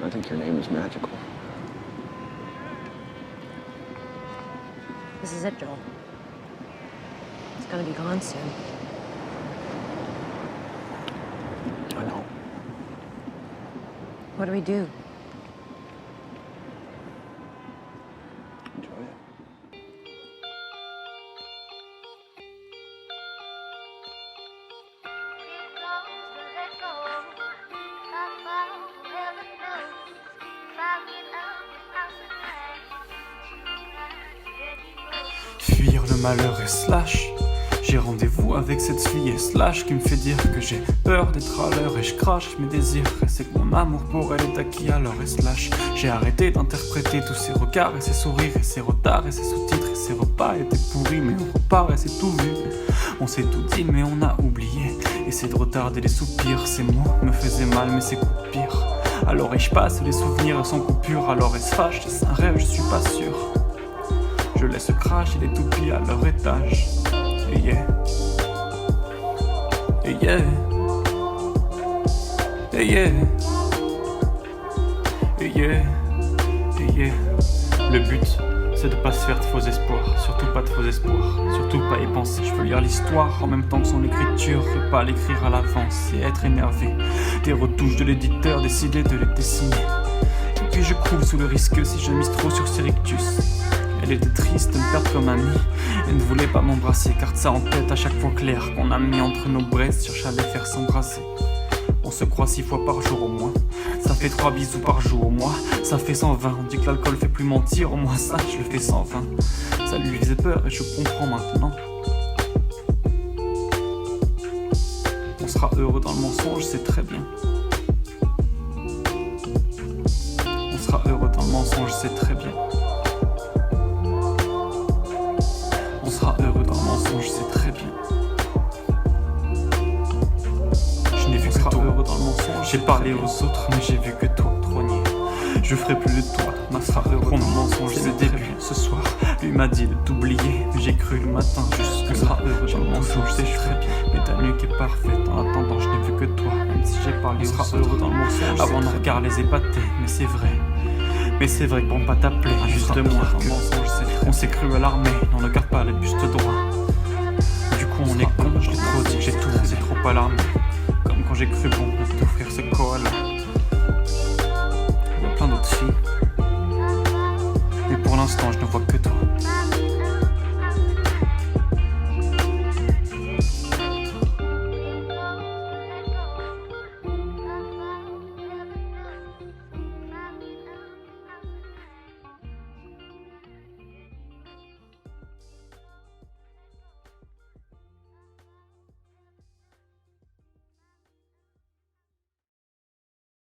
I think your name is magical. This is it, Joel. It's gonna be gone soon. I know. What do we do? Enjoy it. Fuir le malheur et slash. J'ai rendez-vous avec cette fille et slash qui me fait dire que j'ai peur d'être à l'heure et je crache mes désirs. Et c'est que mon amour pour elle est acquis alors et slash. J'ai arrêté d'interpréter tous ses regards et ses sourires et ses retards et ses sous-titres et ses repas étaient pourris mais on repart et c'est tout vu. On s'est tout dit mais on a oublié. Essayer de retarder les soupirs, ces mots me faisaient mal mais c'est coup de pire. Alors et je passe les souvenirs sans coupure alors et se fâche, c'est un rêve je suis pas sûr. Je laisse crash et les toupies à leur étage. Et yeah. Et yeah. Et yeah. Et yeah. Et yeah. Le but, c'est de pas se faire de faux espoirs. Surtout pas de faux espoirs. Surtout pas y penser. Je veux lire l'histoire en même temps que son écriture. Et pas l'écrire à l'avance et être énervé des retouches de l'éditeur, décider de les dessiner. Et puis je croule sous le risque si je mise trop sur ses rictus. Elle était triste de me perdre comme amie. Elle ne voulait pas m'embrasser, garde ça en tête à chaque fois clair qu'on a mis entre nos braises, cherche à les faire s'embrasser. On se croit 6 fois par jour au moins. Ça fait 3 bisous par jour au mois. Ça fait 120, on dit que l'alcool fait plus mentir. Au moins ça, je le fais 120. Ça lui faisait peur et je comprends maintenant. On sera heureux dans le mensonge, c'est très bien. On sera heureux dans le mensonge, c'est très bien. On sera heureux dans le mensonge, c'est très bien. Je n'ai vu que toi heureux dans le mensonge. J'ai parlé aux autres, mais j'ai vu que toi trônier. Je ferai plus de toi, ma sera heureux dans le mensonge. C'est le début, ce soir. Lui m'a dit de t'oublier, mais j'ai cru le matin. Juste qu'on sera heureux dans le mensonge, c'est très bien. Mais ta nuque est parfaite, en attendant, je n'ai vu que toi. Même si j'ai parlé, on sera heureux dans le mensonge. Avant nos regards les épater, mais c'est vrai. Mais c'est vrai que pour ne pas t'appeler, juste moi que on s'est cru à l'armée, on ne garde pas les bustes droits. Du coup on est con, je l'ai trop dit, j'ai tout osé trop alarmé. Comme quand j'ai cru bon de tout